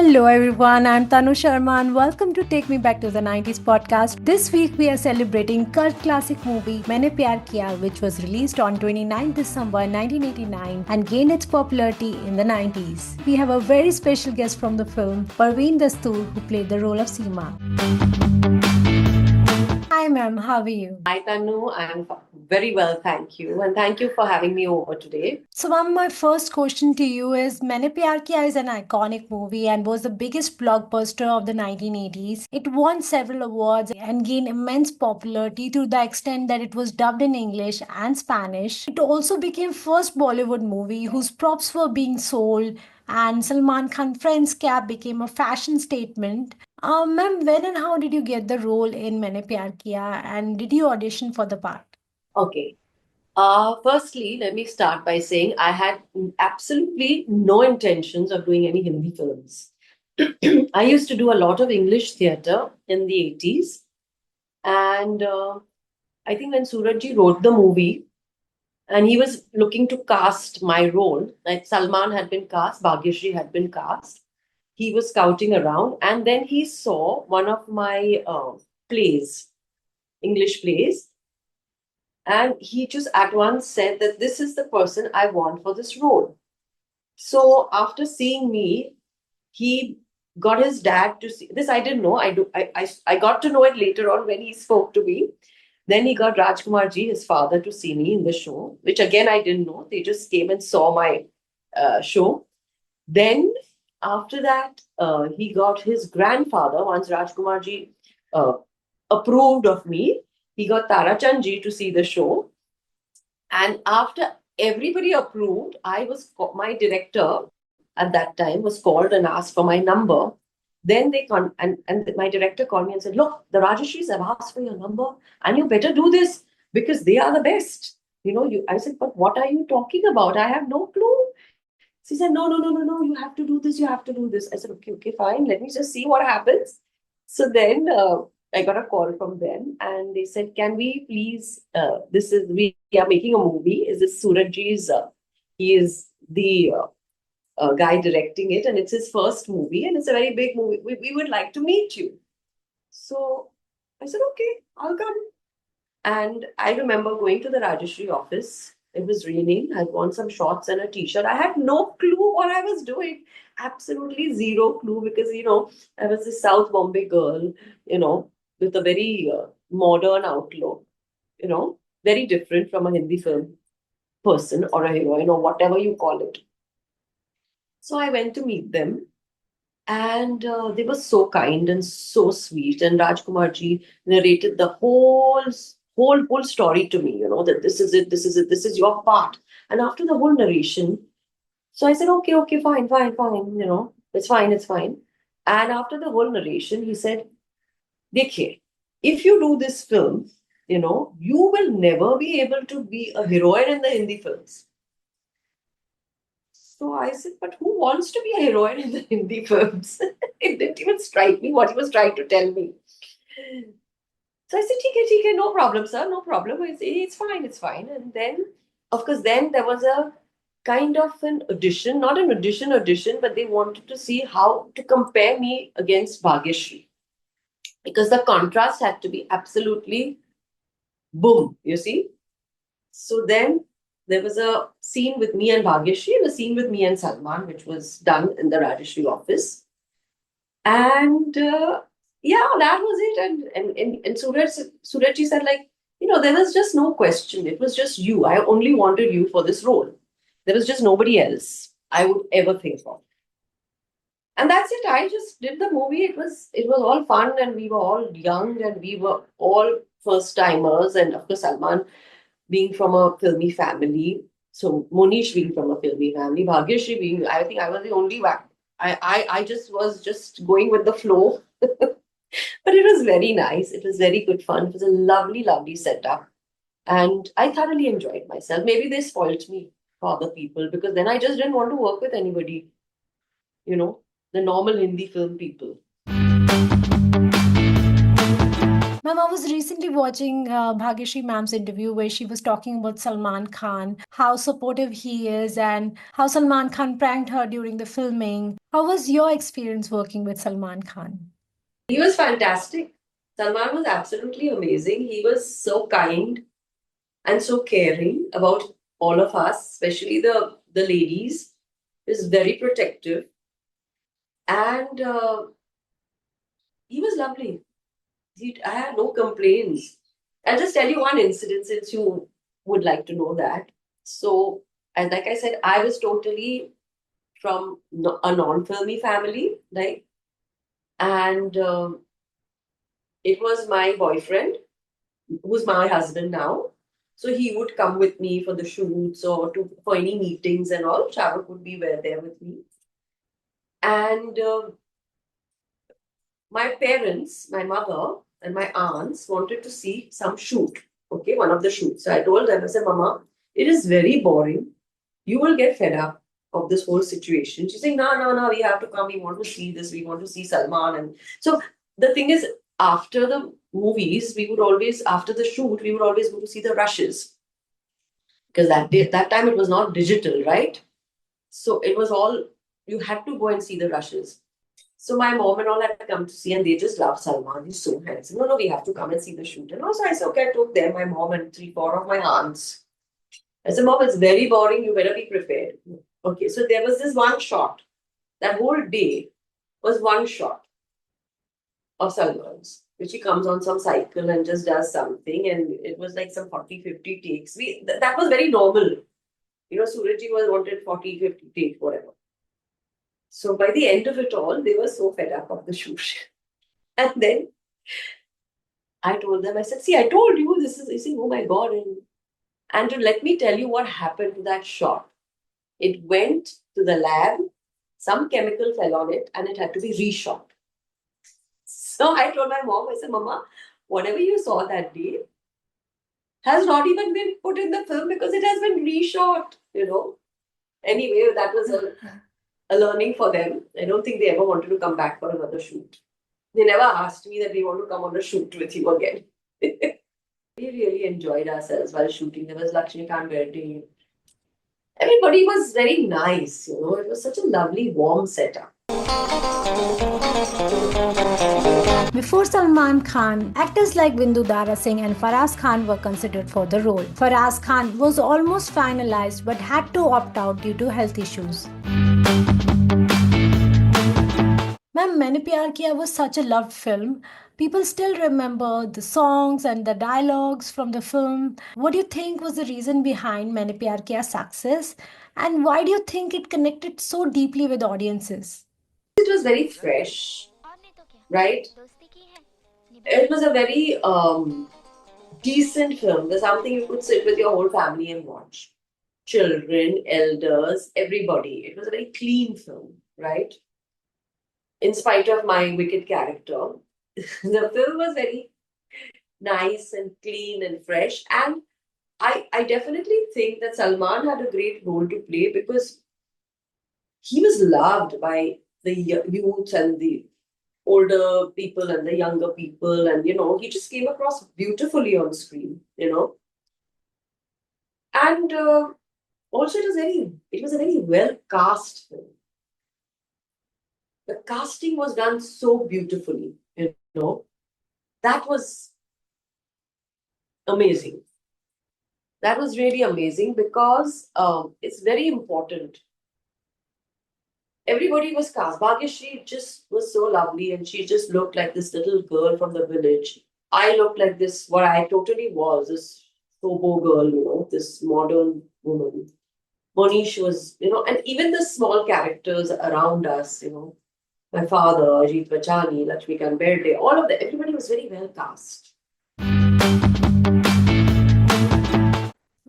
Hello everyone, I'm Tanu Sharma and welcome to Take Me Back to the 90s podcast. This week we are celebrating cult classic movie Maine Pyar Kiya, which was released on 29 December 1989 and gained its popularity in the 90s. We have a very special guest from the film, Parvin Dastur, who played the role of Seema. Hi ma'am, how are you? Hi Tanu, I'm very well, thank you. And thank you for having me over today. So, ma'am, my first question to you is Maine Pyar Kiya is an iconic movie and was the biggest blockbuster of the 1980s. It won several awards and gained immense popularity to the extent that it was dubbed in English and Spanish. It also became first Bollywood movie whose props were being sold and Salman Khan friend's cap became a fashion statement. Ma'am, when and how did you get the role in Maine Pyar Kiya and did you audition for the part? Okay. Firstly, let me start by saying I had absolutely no intentions of doing any Hindi films. I used to do a lot of English theatre in the 80s. And I think when Sooraj wrote the movie and he was looking to cast my role, like Salman had been cast, Bhagyashree had been cast, he was scouting around and then he saw one of my plays, English plays. And he just at once said that this is the person I want for this role. So after seeing me, he got his dad to see this. I didn't know. I got to know it later on when he spoke to me. Then he got Rajkumar ji, his father, to see me in the show, which again I didn't know. They just came and saw my show. Then after that, he got his grandfather. Once Rajkumar ji uh, approved of me, he got Tarachand ji to see the show. And after everybody approved, my director at that time was called and asked for my number. Then and my director called me and said, "Look, the Rajshris have asked for your number, and you better do this because they are the best." I said, "But what are you talking about? I have no clue." She said, "No, no, no, no, no. You have to do this. You have to do this." I said, "Okay, okay, fine. Let me just see what happens." So then I got a call from them, and they said, "Can we please? We are making a movie. Is this Surajji's? He is the guy directing it, and it's his first movie, and it's a very big movie. We would like to meet you." So I said, "Okay, I'll come." And I remember going to the Rajshri office. It was raining. I worn some shorts and a t-shirt. I had no clue what I was doing. Absolutely zero clue because, I was a South Bombay girl, with a very modern outlook, very different from a Hindi film person or a heroine or whatever you call it. So I went to meet them and they were so kind and so sweet. And Rajkumar ji narrated the whole story to me, that this is it, this is it, this is your part. And after the whole narration, so I said, "Okay, okay, fine, fine, fine, it's fine, it's fine." And after the whole narration, he said, "Dekhiye, if you do this film, you will never be able to be a heroine in the Hindi films." So I said, "But who wants to be a heroine in the Hindi films?" It didn't even strike me what he was trying to tell me. So I said, "ठीक है, no problem, sir, no problem. It's fine, it's fine." And then, of course, then there was a kind of an audition, not an audition, but they wanted to see how to compare me against Bhagyashree because the contrast had to be absolutely boom, you see. So then there was a scene with me and Bhagyashree and a scene with me and Salman, which was done in the Rajshri office. And yeah, that was it. And Suraj said, like, there was just no question. It was just you. I only wanted you for this role. There was just nobody else I would ever think of. And that's it. I just did the movie. It was all fun, and we were all young, and we were all first timers. And of course, Salman being from a filmy family. So Monish being from a filmy family, Bhagyashree being, I think I was the only one. I just was just going with the flow. But it was very nice. It was very good fun. It was a lovely, lovely setup. And I thoroughly enjoyed myself. Maybe they spoilt me for other people because then I just didn't want to work with anybody, the normal Hindi film people. Ma'am, I was recently watching Bhagyashree ma'am's interview where she was talking about Salman Khan, how supportive he is, and how Salman Khan pranked her during the filming. How was your experience working with Salman Khan? He was fantastic. Salman was absolutely amazing. He was so kind and so caring about all of us, especially the ladies. He was very protective, and he was lovely. I had no complaints. I'll just tell you one incident since you would like to know that. So, and like I said, I was totally from a non-filmy family, like, and it was my boyfriend, who's my husband now. So he would come with me for the shoots or to for any meetings and all. Shahrukh would be there with me, and my parents, my mother and my aunts wanted to see some shoot. Okay, one of the shoots. So I told them, I said, Mama, it is very boring. You will get fed up of this whole situation. She's saying, no, no, no, we have to come. We want to see this. We want to see Salman. And so the thing is, after the movies, we would always, after the shoot, we would always go to see the rushes. Because that time it was not digital, right? So it was all, you had to go and see the rushes. So my mom and all had come to see, and they just love Salman. He's so handsome. No, no, we have to come and see the shoot. And also I said, okay, I took them, my mom and 3, 4 of my aunts. I said, Mom, it's very boring. You better be prepared. Okay, so there was this one shot. That whole day was one shot of Salman's, which he comes on some cycle and just does something. And it was like some 40, 50 takes. That was very normal. You know, Surajji was wanted 40, 50 takes, whatever. So by the end of it all, they were so fed up of the shoot. And then I told them, I said, see, I told you this is, you see, oh my God. And to let me tell you what happened to that shot. It went to the lab, some chemical fell on it, and it had to be reshot. So I told my mom, I said, Mama, whatever you saw that day has not even been put in the film because it has been reshot, you know. Anyway, that was a learning for them. I don't think they ever wanted to come back for another shoot. They never asked me that we want to come on a shoot with you again. We really enjoyed ourselves while shooting. There was Lakshmi Khan birthday. Everybody was very nice, you know. It was such a lovely, warm setup. Before Salman Khan, actors like Bindu Dara Singh and Faraz Khan were considered for the role. Faraz Khan was almost finalized but had to opt out due to health issues. Ma'am, Maine Pyar Kiya was such a loved film. People still remember the songs and the dialogues from the film. What do you think was the reason behind Maine Pyar Kiya's success? And why do you think it connected so deeply with audiences? It was very fresh, right? It was a very decent film. There's something you could sit with your whole family and watch. Children, elders, everybody. It was a very clean film, right? In spite of my wicked character, the film was very nice and clean and fresh. And I definitely think that Salman had a great role to play because he was loved by the youth and the older people and the younger people, and he just came across beautifully on screen, and also it was a very well cast film. The casting was done so beautifully, that was amazing. That was really amazing because it's very important. Everybody was cast. Bhagyashree just was so lovely, and she just looked like this little girl from the village. I looked like this, what I totally was, this Tobo girl, this modern woman. Monish was, and even the small characters around us, my father, Ajit Bachani, Lakshmi Berde, all of them, everybody was very well cast.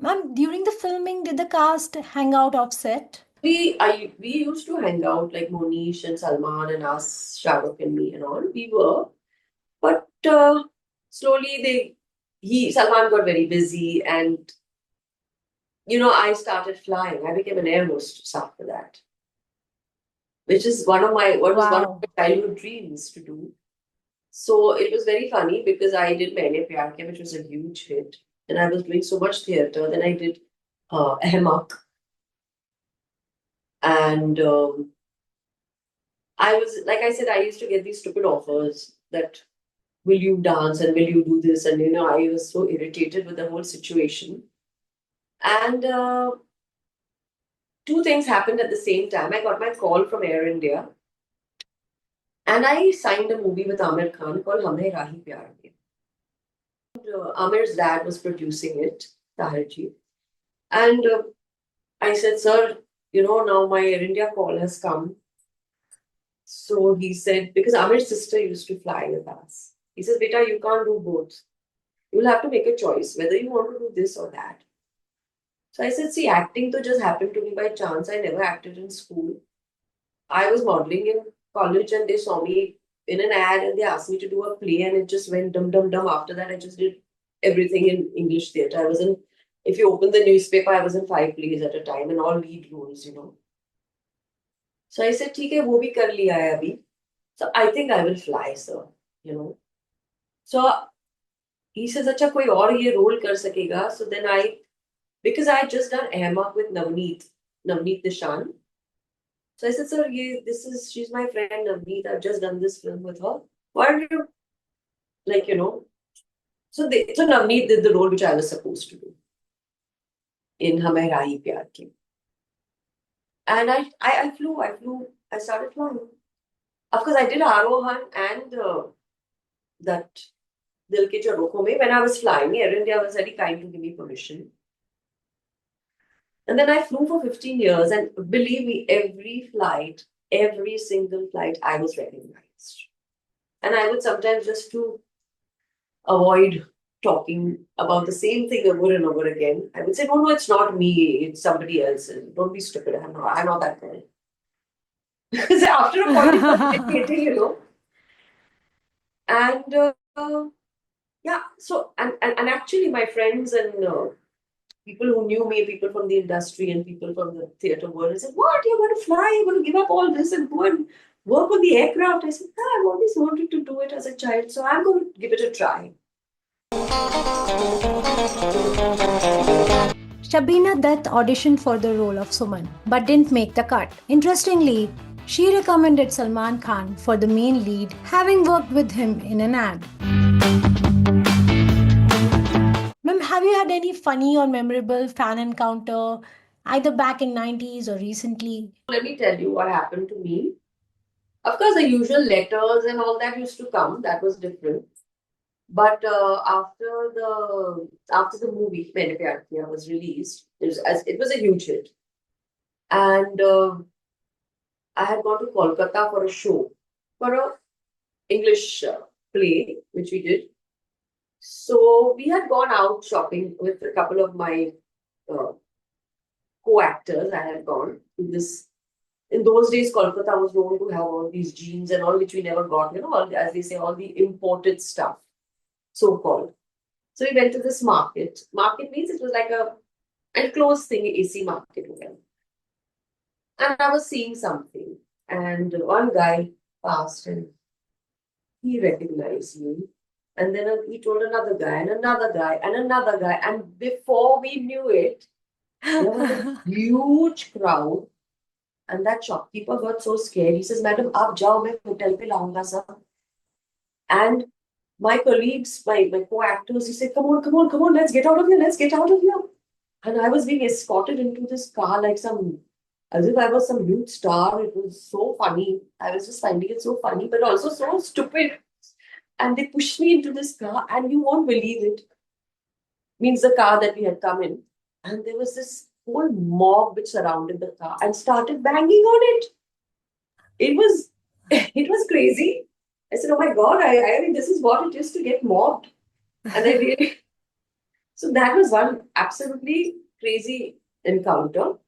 Ma'am, during the filming, did the cast hang out off set? We used to hang out like Monish and Salman and us, Shahrukh and me and all. We were, but slowly Salman got very busy, and I started flying. I became an air hostess after that, which is one of my childhood dreams to do. So it was very funny because I did Maine Pyar Kiya, which was a huge hit, and I was doing so much theatre. Then I did Ahmak, and I was, like I said, I used to get these stupid offers that will you dance and will you do this, and I was so irritated with the whole situation. And two things happened at the same time. I got my call from Air India, and I signed a movie with Amir Khan called Humne Rahi Pyar Kiya. Amir's dad was producing it, Tahirji. And I said, sir, now my Air India call has come. So he said, because Amir's sister used to fly with us. He says, Beta, you can't do both. You'll have to make a choice whether you want to do this or that. So I said, see, acting to just happened to me by chance. I never acted in school. I was modeling in college and they saw me in an ad and they asked me to do a play and it just went dum dum dum. After that, I just did everything in English theatre. I was in, if you open the newspaper, I was in 5 plays at a time and all lead roles. So I said, ठीक है वो भी कर लिया है अभी. So I think I will fly, sir. So he says, अच्छा कोई और ये role कर सकेगा. So then because I had just done Ahmak with Navneet Nishan. So I said, sir, she's my friend Navneet. I've just done this film with her. Why don't you, So Navneet did the role which I was supposed to do in Hame Rahi Pyar Kiya. And I flew. I started flying. Of course, I did Aarohan and that Dil Ke Jharokon Mein when I was flying. Air India was very kind to give me permission. And then I flew for 15 years, and believe me, every single flight, I was recognized. And I would sometimes, just to avoid talking about the same thing over and over again, I would say, no, it's not me, it's somebody else. Don't be stupid. I'm not that girl. Because after a point, it's irritating. And yeah, so, and actually, my friends and people who knew me, people from the industry and people from the theatre world, said, what, you're going to fly, you're going to give up all this and go and work on the aircraft? I said, I've always wanted to do it as a child, so I'm going to give it a try. Shabina Dutt auditioned for the role of Suman, but didn't make the cut. Interestingly, she recommended Salman Khan for the main lead, having worked with him in an ad. Ma'am, have you had any funny or memorable fan encounter, either back in 90s or recently? Let me tell you what happened to me. Of course, the usual letters and all that used to come. That was different. But after the movie Maine Pyar Kiya was released, it was a huge hit, and I had gone to Kolkata for a show, for a English play which we did. So we had gone out shopping with a couple of my co-actors. I had gone to this. In those days, Kolkata was known to have all these jeans and all which we never got. As they say, all the imported stuff, so-called. So we went to this market. Market means it was like a enclosed thing, AC market. And I was seeing something. And one guy passed and he recognized me. And then he told another guy and another guy and another guy. And before we knew it, there was a huge crowd. And that shopkeeper got so scared. He says, Madam, aap jao, main hotel pe launga sir. And my colleagues, my co-actors, he said, come on, let's get out of here. And I was being escorted into this car as if I was some huge star. It was so funny. I was just finding it so funny, but also so stupid. And they pushed me into this car, and you won't believe it. Means the car that we had come in. And there was this whole mob which surrounded the car and started banging on it. It was crazy. I said, oh my God, I mean, this is what it is to get mobbed. And I really... So that was one absolutely crazy encounter.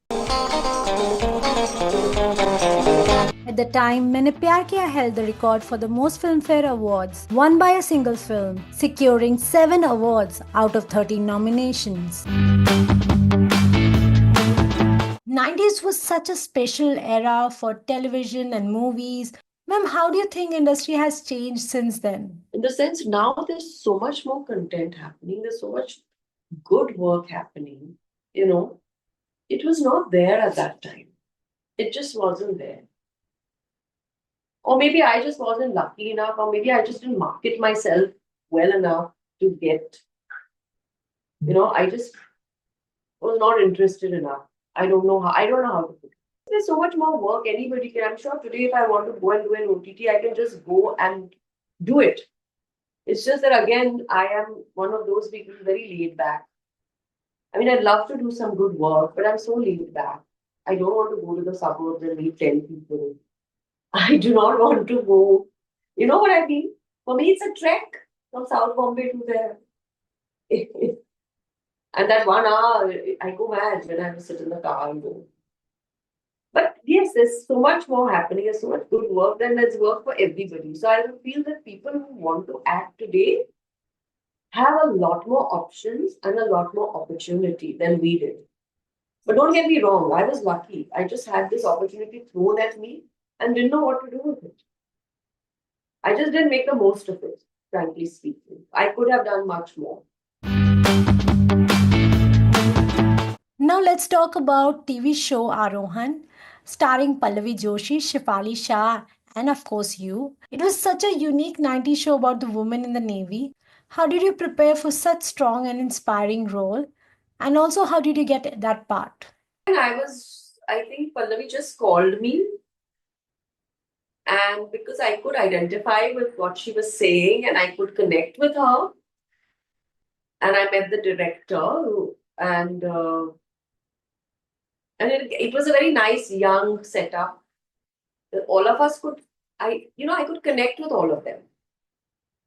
At the time, Maine Pyar Kiya held the record for the most Filmfare Awards won by a single film, securing 7 awards out of 13 nominations. 90s was such a special era for television and movies. Ma'am, how do you think industry has changed since then? In the sense, now there's so much more content happening, there's so much good work happening, you know. It was not there at that time. It just wasn't there. Or maybe I just wasn't lucky enough, or maybe I just didn't market myself well enough to get, I just was not interested enough. I don't know how to put it. There's so much more work anybody can. I'm sure today, if I want to go and do an OTT, I can just go and do it. It's just that, again, I am one of those people very laid back. I mean, I'd love to do some good work, but I'm so laid back. I don't want to go to the suburbs and meet 10 people. I do not want to go. You know what I mean? For me, it's a trek from South Bombay to there. And that 1 hour, I go mad when I have to sit in the car and go. But yes, there's so much more happening, there's so much good work, then there's work for everybody. So I would feel that people who want to act today have a lot more options and a lot more opportunity than we did. But don't get me wrong, I was lucky. I just had this opportunity thrown at me and didn't know what to do with it. I just didn't make the most of it, frankly speaking. I could have done much more. Now let's talk about TV show Aarohan, starring Pallavi Joshi, Shefali Shah, and of course you. It was such a unique 90s show about the women in the Navy. How did you prepare for such strong and inspiring role? And also, how did you get that part? And I think Pallavi just called me, and because I could identify with what she was saying and I could connect with her, and I met the director, and it was a very nice young setup. All of us could, I could connect with all of them,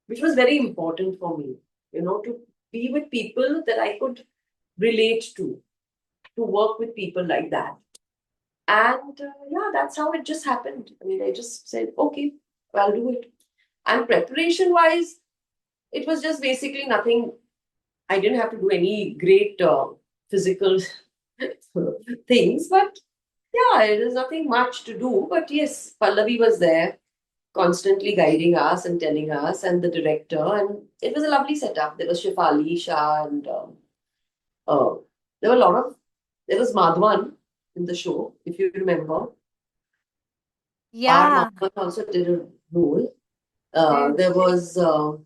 which was very important for me, to be with people that I could relate to work with people like that. And yeah, that's how it just happened. I mean, I just said, okay, I'll do it. And preparation wise, it was just basically nothing. I didn't have to do any great physical things, but yeah, there's nothing much to do. But yes, Pallavi was there constantly guiding us and telling us, and the director, and it was a lovely setup. There was Shefali Shah, and uh, there were a lot of, there was Madhwan in the show, if you remember. R. Yeah, Madhwan also did a role. it, There was so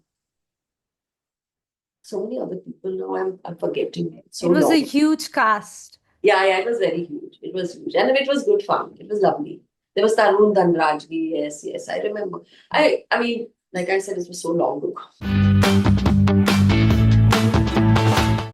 many other people now. I'm forgetting. It's so it was a long. huge cast. Yeah, it was very huge. It was huge, and it was good fun. It was lovely. There was Tarun Dhanrajgi. Yes, I remember. I mean, like I said, it was so long ago.